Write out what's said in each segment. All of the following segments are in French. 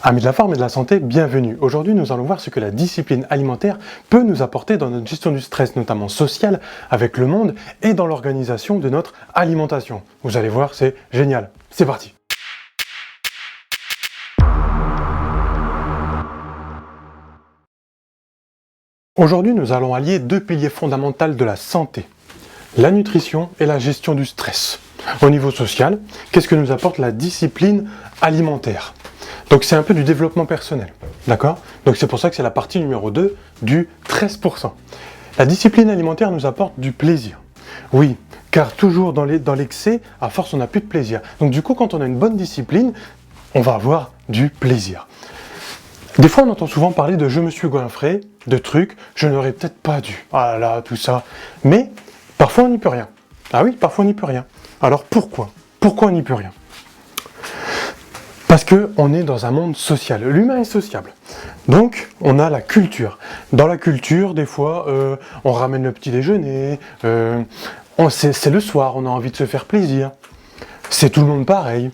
Amis de la forme et de la santé, bienvenue. Aujourd'hui, nous allons voir ce que la discipline alimentaire peut nous apporter dans notre gestion du stress, notamment social, avec le monde et dans l'organisation de notre alimentation. Vous allez voir, c'est génial. C'est parti. Aujourd'hui, nous allons allier deux piliers fondamentaux de la santé, la nutrition et la gestion du stress. Au niveau social, qu'est-ce que nous apporte la discipline alimentaire ? Donc c'est un peu du développement personnel, d'accord ? Donc c'est pour ça que c'est la partie numéro 2 du 13%. La discipline alimentaire nous apporte du plaisir. Oui, car toujours dans l'excès, à force on n'a plus de plaisir. Donc du coup, quand on a une bonne discipline, on va avoir du plaisir. Des fois on entend souvent parler de « je me suis goinfré », de trucs « je n'aurais peut-être pas dû », ah là là, tout ça. Mais parfois on n'y peut rien. Ah oui, parfois on n'y peut rien. Alors pourquoi ? Pourquoi on n'y peut rien ? Parce qu'on est dans un monde social. L'humain est sociable. Donc, on a la culture. Dans la culture, des fois, on ramène le petit déjeuner, c'est le soir, on a envie de se faire plaisir. C'est tout le monde pareil.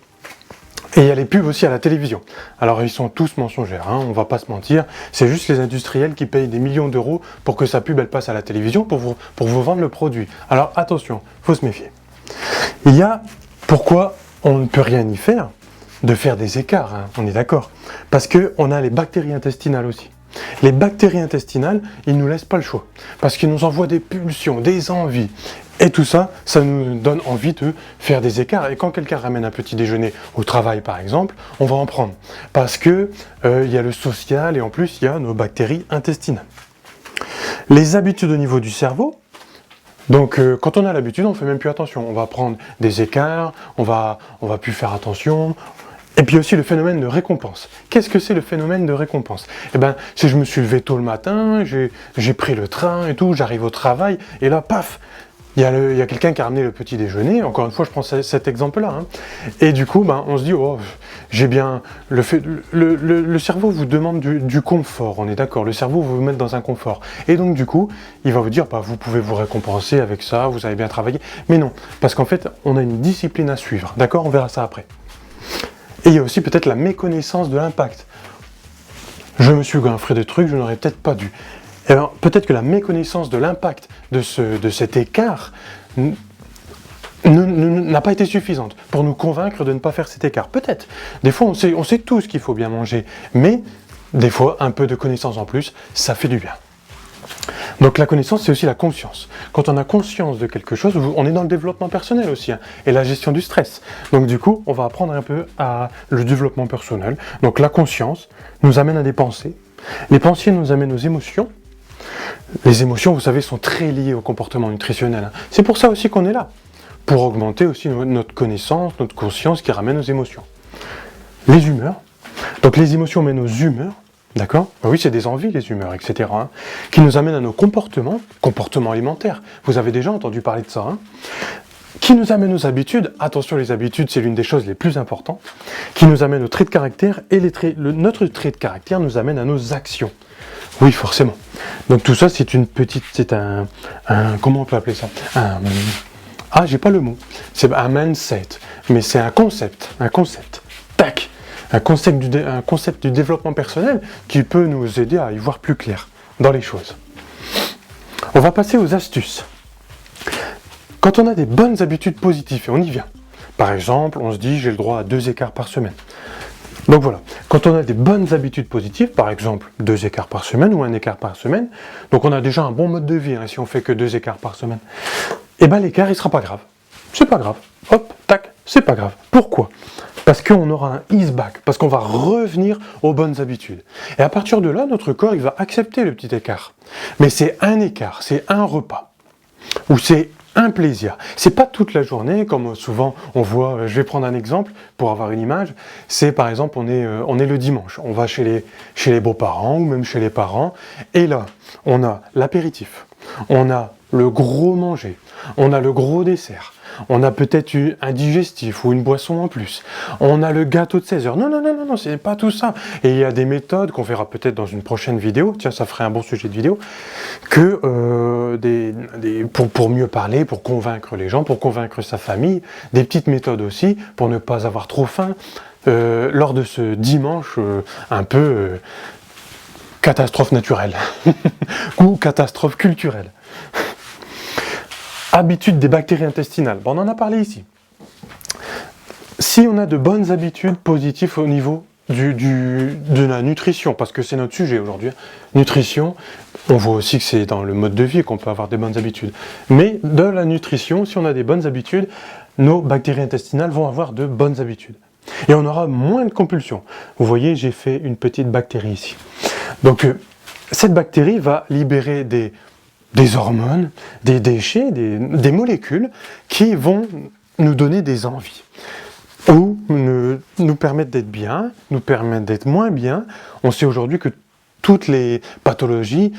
Et il y a les pubs aussi à la télévision. Alors, ils sont tous mensongers, hein, on va pas se mentir. C'est juste les industriels qui payent des millions d'euros pour que sa pub elle passe à la télévision pour vous vendre le produit. Alors, attention, faut se méfier. Il y a pourquoi on ne peut rien y faire, de faire des écarts, hein, on est d'accord. Parce qu'on a les bactéries intestinales aussi. Les bactéries intestinales, ils ne nous laissent pas le choix. Parce qu'ils nous envoient des pulsions, des envies. Et tout ça, ça nous donne envie de faire des écarts. Et quand quelqu'un ramène un petit déjeuner au travail, par exemple, on va en prendre. Parce que y a le social et en plus, il y a nos bactéries intestinales. Les habitudes au niveau du cerveau, donc quand on a l'habitude, on ne fait même plus attention. On va prendre des écarts, on va plus faire attention. Et puis aussi le phénomène de récompense. Qu'est-ce que c'est le phénomène de récompense ? Eh bien, si je me suis levé tôt le matin, j'ai pris le train et tout, j'arrive au travail, et là, paf, il y a quelqu'un qui a ramené le petit déjeuner, encore une fois, je prends cet exemple-là, hein. Et du coup, on se dit, oh, j'ai bien... Le cerveau vous demande du confort, on est d'accord, le cerveau vous met dans un confort. Et donc, du coup, il va vous dire, vous pouvez vous récompenser avec ça, vous avez bien travaillé. Mais non, parce qu'en fait, on a une discipline à suivre, d'accord ? On verra ça après. Et il y a aussi peut-être la méconnaissance de l'impact. Je me suis goinfré de trucs, je n'aurais peut-être pas dû. Et alors, peut-être que la méconnaissance de l'impact de cet écart n'a pas été suffisante pour nous convaincre de ne pas faire cet écart. Peut-être. Des fois, on sait tous qu'il faut bien manger, mais des fois, un peu de connaissance en plus, ça fait du bien. Donc la connaissance, c'est aussi la conscience. Quand on a conscience de quelque chose, on est dans le développement personnel aussi, hein, et la gestion du stress. Donc du coup, on va apprendre un peu à le développement personnel. Donc la conscience nous amène à des pensées. Les pensées nous amènent aux émotions. Les émotions, vous savez, sont très liées au comportement nutritionnel, hein. C'est pour ça aussi qu'on est là, pour augmenter aussi notre connaissance, notre conscience qui ramène aux émotions. Les humeurs. Donc les émotions mènent aux humeurs. D'accord ? Oui, c'est des envies, les humeurs, etc., hein, qui nous amènent à nos comportements alimentaires. Vous avez déjà entendu parler de ça, hein, qui nous amènent aux habitudes. Attention, les habitudes, c'est l'une des choses les plus importantes, qui nous amènent aux traits de caractère, et notre trait de caractère nous amène à nos actions. Oui, forcément. Donc tout ça, c'est comment on peut appeler ça ? J'ai pas le mot. C'est un mindset, mais c'est un concept. Tac ! Un concept du développement personnel qui peut nous aider à y voir plus clair dans les choses. On va passer aux astuces. Quand on a des bonnes habitudes positives, et on y vient. Par exemple, on se dit j'ai le droit à 2 écarts par semaine. Donc voilà, quand on a des bonnes habitudes positives, par exemple 2 écarts par semaine ou 1 écart par semaine, donc on a déjà un bon mode de vie, hein, si on fait que 2 écarts par semaine, et l'écart il sera pas grave. C'est pas grave. Hop, tac, c'est pas grave. Pourquoi ? Parce qu'on aura un ease back, parce qu'on va revenir aux bonnes habitudes. Et à partir de là, notre corps il va accepter le petit écart. Mais c'est un écart, c'est un repas, ou c'est un plaisir. C'est pas toute la journée, comme souvent on voit, je vais prendre un exemple pour avoir une image, c'est par exemple on est le dimanche, on va chez les beaux-parents ou même chez les parents, et là, on a l'apéritif, on a le gros manger, on a le gros dessert, on a peut-être eu un digestif ou une boisson en plus, on a le gâteau de 16 heures. Non, c'est pas tout ça. Et il y a des méthodes qu'on verra peut-être dans une prochaine vidéo, tiens, ça ferait un bon sujet de vidéo, pour mieux parler, pour convaincre les gens, pour convaincre sa famille, des petites méthodes aussi, pour ne pas avoir trop faim. lors de ce dimanche un peu catastrophe naturelle ou catastrophe culturelle. Habitudes des bactéries intestinales. Bon, on en a parlé ici. Si on a de bonnes habitudes positives au niveau de la nutrition, parce que c'est notre sujet aujourd'hui, nutrition, on voit aussi que c'est dans le mode de vie qu'on peut avoir des bonnes habitudes. Mais de la nutrition, si on a des bonnes habitudes, nos bactéries intestinales vont avoir de bonnes habitudes. Et on aura moins de compulsions. Vous voyez, j'ai fait une petite bactérie ici. Donc, cette bactérie va libérer des hormones, des déchets, des molécules qui vont nous donner des envies. Ou nous permettre d'être bien, nous permettre d'être moins bien. On sait aujourd'hui que toutes les pathologies,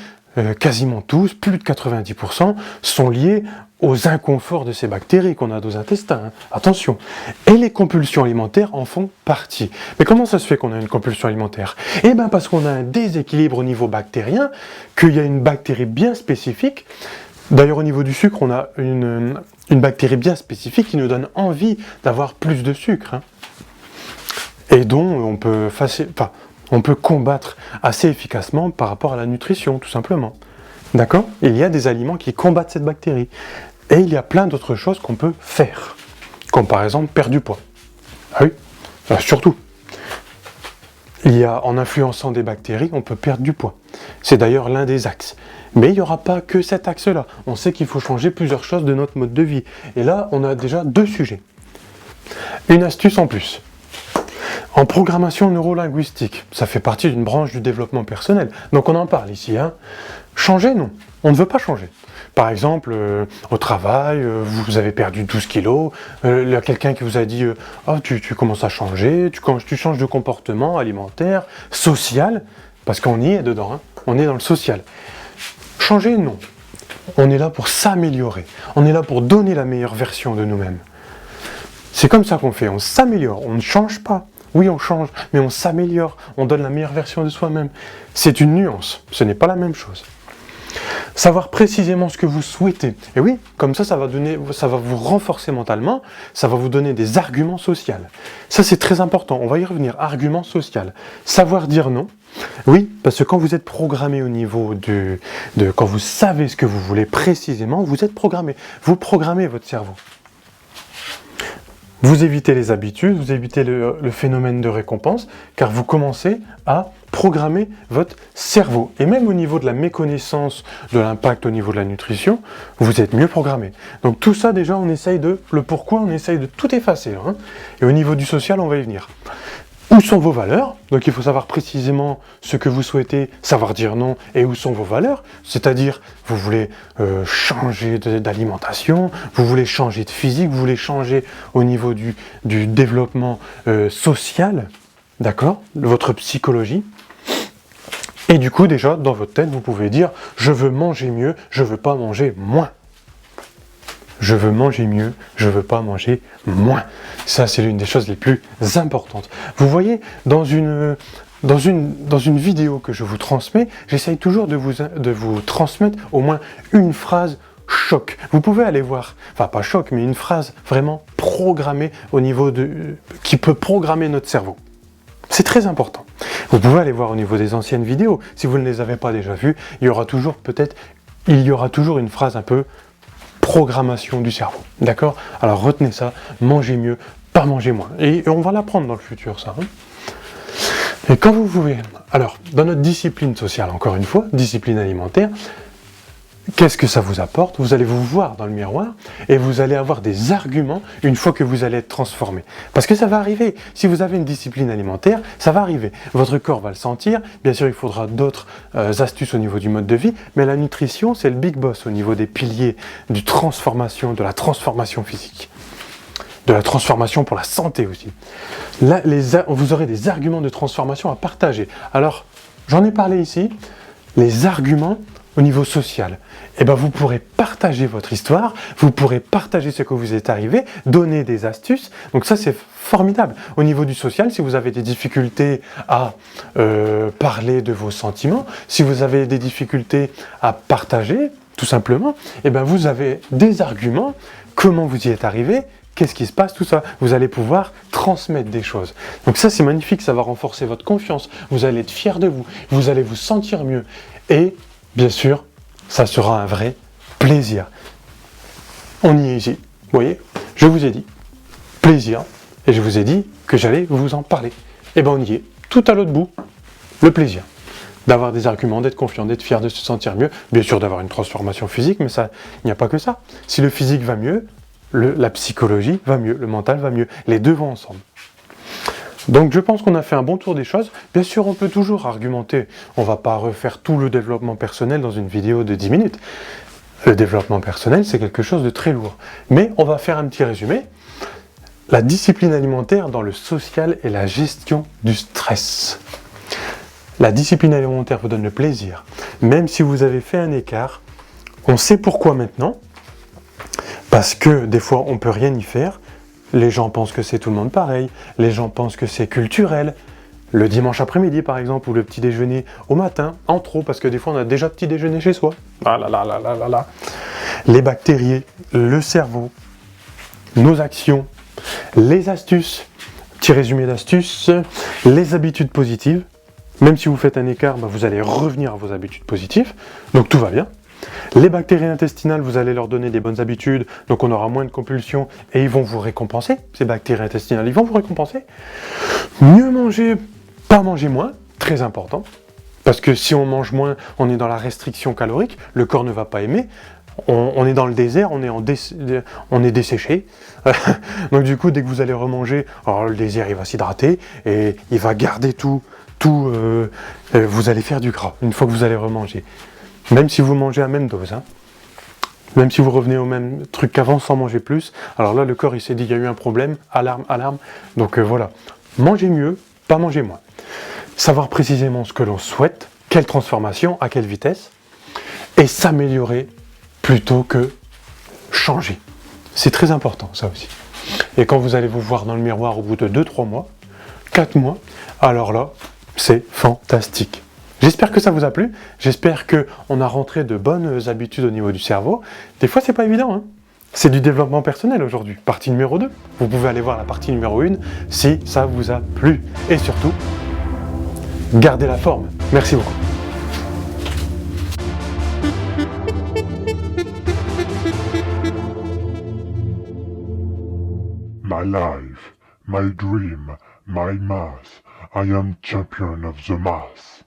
quasiment tous, plus de 90%, sont liées aux inconforts de ces bactéries qu'on a dans nos intestins. Hein. Attention. Et les compulsions alimentaires en font partie. Mais comment ça se fait qu'on a une compulsion alimentaire? Eh bien parce qu'on a un déséquilibre au niveau bactérien, qu'il y a une bactérie bien spécifique. D'ailleurs, au niveau du sucre, on a une bactérie bien spécifique qui nous donne envie d'avoir plus de sucre. Hein, et dont on peut combattre assez efficacement par rapport à la nutrition, tout simplement. D'accord? Il y a des aliments qui combattent cette bactérie. Et il y a plein d'autres choses qu'on peut faire. Comme par exemple, perdre du poids. Ah oui, surtout. Il y a, en influençant des bactéries, on peut perdre du poids. C'est d'ailleurs l'un des axes. Mais il n'y aura pas que cet axe-là. On sait qu'il faut changer plusieurs choses de notre mode de vie. Et là, on a déjà 2 sujets. Une astuce en plus. En programmation neurolinguistique, ça fait partie d'une branche du développement personnel. Donc on en parle ici. Hein. Changer, non. On ne veut pas changer. Par exemple, au travail, vous avez perdu 12 kilos, il y a quelqu'un qui vous a dit oh, tu commences à changer, tu changes de comportement alimentaire, social, parce qu'on y est dedans, hein, on est dans le social. Changer, non. On est là pour s'améliorer, on est là pour donner la meilleure version de nous-mêmes. C'est comme ça qu'on fait, on s'améliore, on ne change pas. Oui, on change, mais on s'améliore, on donne la meilleure version de soi-même. C'est une nuance, ce n'est pas la même chose. Savoir précisément ce que vous souhaitez. Et oui, comme ça va vous renforcer mentalement, ça va vous donner des arguments sociaux. Ça, c'est très important. On va y revenir. Arguments sociaux. Savoir dire non. Oui, parce que quand vous êtes programmé au niveau quand vous savez ce que vous voulez précisément, vous êtes programmé. Vous programmez votre cerveau. Vous évitez les habitudes, vous évitez le phénomène de récompense, car vous commencez à programmer votre cerveau. Et même au niveau de la méconnaissance de l'impact au niveau de la nutrition, vous êtes mieux programmé. Donc tout ça, déjà, on essaye le pourquoi, on essaye de tout effacer. Hein. Et au niveau du social, on va y venir. Où sont vos valeurs? Donc il faut savoir précisément ce que vous souhaitez, savoir dire non, et où sont vos valeurs. C'est-à-dire, vous voulez changer d'alimentation, vous voulez changer de physique, vous voulez changer au niveau du développement social, d'accord, de votre psychologie. Et du coup, déjà, dans votre tête, vous pouvez dire « je veux manger mieux, je ne veux pas manger moins ». Je veux manger mieux, je ne veux pas manger moins. Ça, c'est l'une des choses les plus importantes. Vous voyez, dans une vidéo que je vous transmets, j'essaye toujours de vous transmettre au moins une phrase choc. Vous pouvez aller voir, enfin pas choc, mais une phrase vraiment programmée au niveau qui peut programmer notre cerveau. C'est très important. Vous pouvez aller voir au niveau des anciennes vidéos. Si vous ne les avez pas déjà vues, il y aura toujours une phrase un peu programmation du cerveau. D'accord? Alors retenez ça, mangez mieux, pas manger moins. Et on va l'apprendre dans le futur, ça. Hein. Et quand vous pouvez... Alors, dans notre discipline sociale, encore une fois, discipline alimentaire, qu'est-ce que ça vous apporte? Vous allez vous voir dans le miroir et vous allez avoir des arguments une fois que vous allez être transformé. Parce que ça va arriver. Si vous avez une discipline alimentaire, ça va arriver. Votre corps va le sentir. Bien sûr, il faudra d'autres astuces au niveau du mode de vie. Mais la nutrition, c'est le big boss au niveau des piliers de la transformation physique. De la transformation pour la santé aussi. Là, vous aurez des arguments de transformation à partager. Alors, j'en ai parlé ici. Les arguments au niveau social, eh ben vous pourrez partager votre histoire, vous pourrez partager ce que vous êtes arrivé, donner des astuces, donc ça c'est formidable. Au niveau du social, si vous avez des difficultés à parler de vos sentiments, si vous avez des difficultés à partager, tout simplement, eh ben vous avez des arguments, comment vous y êtes arrivé, qu'est-ce qui se passe, tout ça. Vous allez pouvoir transmettre des choses. Donc ça, c'est magnifique, ça va renforcer votre confiance. Vous allez être fier de vous, vous allez vous sentir mieux. Et, bien sûr, ça sera un vrai plaisir. On y est ici, vous voyez, je vous ai dit plaisir, et je vous ai dit que j'allais vous en parler. Et bien on y est, tout à l'autre bout, le plaisir. D'avoir des arguments, d'être confiant, d'être fier, de se sentir mieux, bien sûr d'avoir une transformation physique, mais ça, il n'y a pas que ça. Si le physique va mieux, la psychologie va mieux, le mental va mieux, les deux vont ensemble. Donc je pense qu'on a fait un bon tour des choses. Bien sûr, on peut toujours argumenter, on ne va pas refaire tout le développement personnel dans une vidéo de 10 minutes. Le développement personnel, c'est quelque chose de très lourd. Mais on va faire un petit résumé. La discipline alimentaire dans le social et la gestion du stress. La discipline alimentaire vous donne le plaisir. Même si vous avez fait un écart, on sait pourquoi maintenant. Parce que des fois, on ne peut rien y faire. Les gens pensent que c'est tout le monde pareil. Les gens pensent que c'est culturel. Le dimanche après-midi, par exemple, ou le petit déjeuner au matin, en trop, parce que des fois, on a déjà petit déjeuner chez soi. Ah là là là là là là. Les bactéries, le cerveau, nos actions, les astuces, petit résumé d'astuces, les habitudes positives. Même si vous faites un écart, vous allez revenir à vos habitudes positives, donc tout va bien. Les bactéries intestinales, vous allez leur donner des bonnes habitudes, donc on aura moins de compulsions et ils vont vous récompenser, ces bactéries intestinales, ils vont vous récompenser. Mieux manger, pas manger moins, très important, parce que si on mange moins, on est dans la restriction calorique, le corps ne va pas aimer, on est dans le désert, on est desséché, donc du coup, dès que vous allez remanger, alors le désert, il va s'hydrater et il va garder tout, vous allez faire du gras, une fois que vous allez remanger. Même si vous mangez à même dose, hein. Même si vous revenez au même truc qu'avant sans manger plus, alors là le corps il s'est dit qu'il y a eu un problème, alarme, alarme, donc voilà, mangez mieux, pas manger moins. Savoir précisément ce que l'on souhaite, quelle transformation, à quelle vitesse, et s'améliorer plutôt que changer. C'est très important ça aussi. Et quand vous allez vous voir dans le miroir au bout de 2-3 mois, 4 mois, alors là, c'est fantastique. J'espère que ça vous a plu, j'espère qu'on a rentré de bonnes habitudes au niveau du cerveau. Des fois, c'est pas évident, hein. C'est du développement personnel aujourd'hui, partie numéro 2. Vous pouvez aller voir la partie numéro 1 si ça vous a plu. Et surtout, gardez la forme. Merci beaucoup. My life, my dream, my mass. I am champion of the mass.